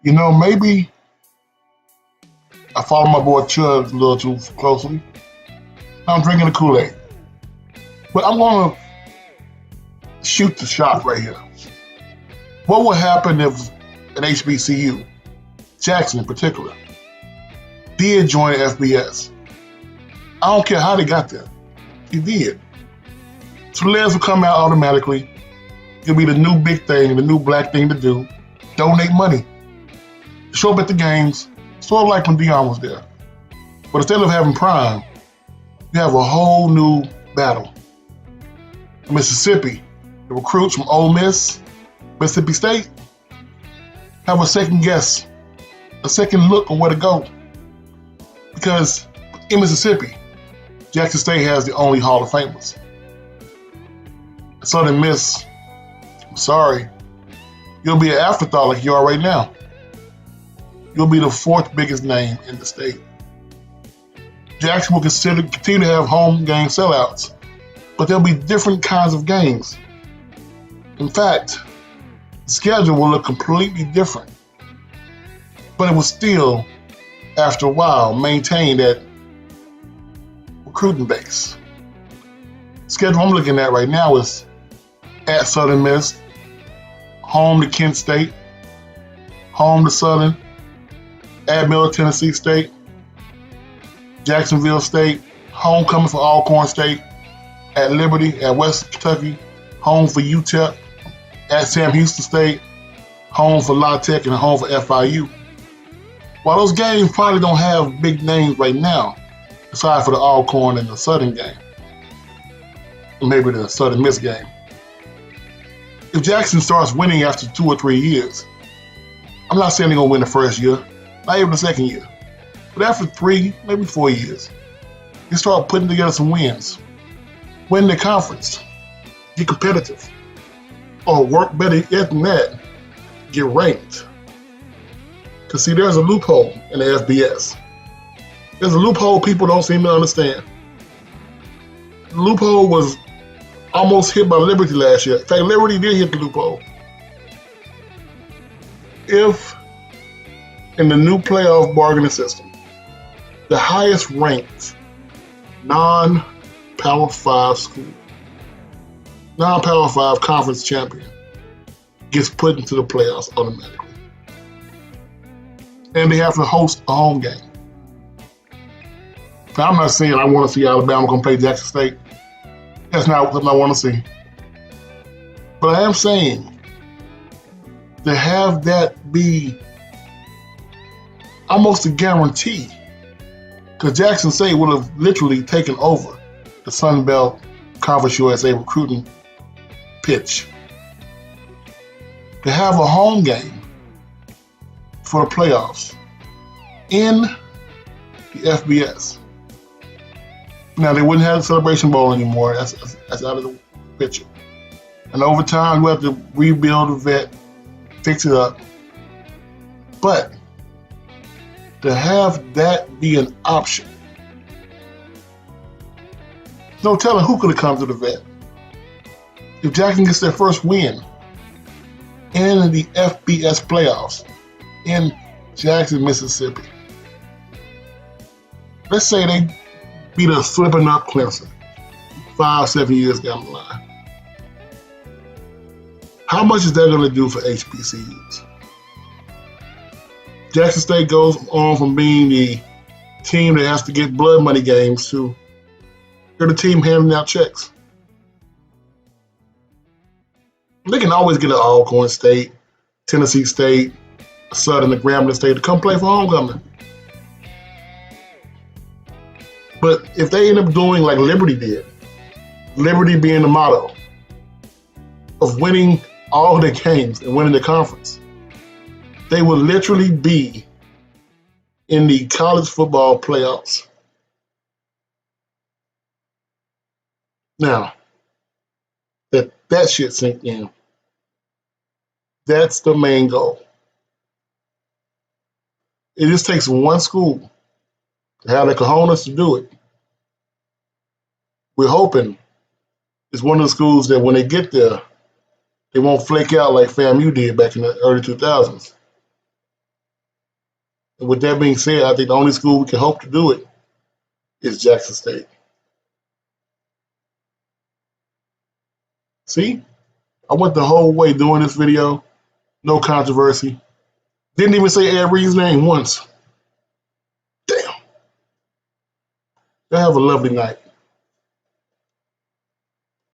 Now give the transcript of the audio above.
Maybe I follow my boy Chug a little too closely. I'm drinking the Kool-Aid. But I'm going to shoot the shot right here. What would happen if an HBCU, Jackson in particular, did join FBS? I don't care how they got there. He did. So the legs will come out automatically. It'll be the new big thing, the new black thing to do. Donate money. Show up at the games, sort of like when Dion was there. But instead of having prime, you have a whole new battle. Mississippi, the recruits from Ole Miss, Mississippi State, have a second guess, a second look on where to go. Because in Mississippi, Jackson State has the only Hall of Famers. Southern Miss, I'm sorry, you'll be an afterthought like you are right now. You'll be the fourth biggest name in the state. Jackson will continue to have home game sellouts, but there'll be different kinds of games. In fact, the schedule will look completely different, but it will still, after a while, maintain that recruiting base. The schedule I'm looking at right now is at Southern Miss, home to Kent State, home to Southern, at Middle Tennessee State, Jacksonville State, homecoming for Alcorn State, at Liberty, at West Kentucky, home for UTEP, at Sam Houston State, home for La Tech, and home for FIU. While those games probably don't have big names right now, aside for the Alcorn and the Southern game, and maybe the Southern Miss game. If Jackson starts winning after 2 or 3 years, I'm not saying they're going to win the first year, not even the second year, but after 3, maybe 4 years, they start putting together some wins. Win the conference, get competitive, or work better yet than that, get ranked. Because see, there's a loophole in the FBS. There's a loophole people don't seem to understand. The loophole was almost hit by Liberty last year. In fact, Liberty did hit the loophole. If in the new playoff bargaining system, the highest ranked non-Power 5 school, non-Power 5 conference champion gets put into the playoffs automatically. And they have to host a home game. Now, I'm not saying I want to see Alabama come play Jackson State. That's not what I want to see. But I am saying to have that be almost a guarantee, because Jackson State would have literally taken over the Sun Belt Conference USA recruiting pitch. To have a home game for the playoffs in the FBS. Now, they wouldn't have the Celebration Bowl anymore. That's out of the picture. And over time, we have to rebuild the vet, fix it up. But to have that be an option, no telling who could have come to the vet. If Jackson gets their first win in the FBS playoffs in Jackson, Mississippi, let's say they beat a slipping up Clemson 5-7 years down the line. How much is that going to do for HBCUs? Jackson State goes on from being the team that has to get blood money games to they're the team handing out checks. They can always get an Alcorn State, Tennessee State, Southern, and Grambling State to come play for homecoming. But if they end up doing like Liberty did, Liberty being the motto of winning all the games and winning the conference, they will literally be in the college football playoffs. Now, that shit sink in. That's the main goal. It just takes one school to have the cojones to do it. We're hoping it's one of the schools that when they get there, they won't flake out like FAMU did back in the early 2000s. And with that being said, I think the only school we can hope to do it is Jackson State. See, I went the whole way doing this video, no controversy. Didn't even say Ed Reed's name once. Damn. Y'all have a lovely night.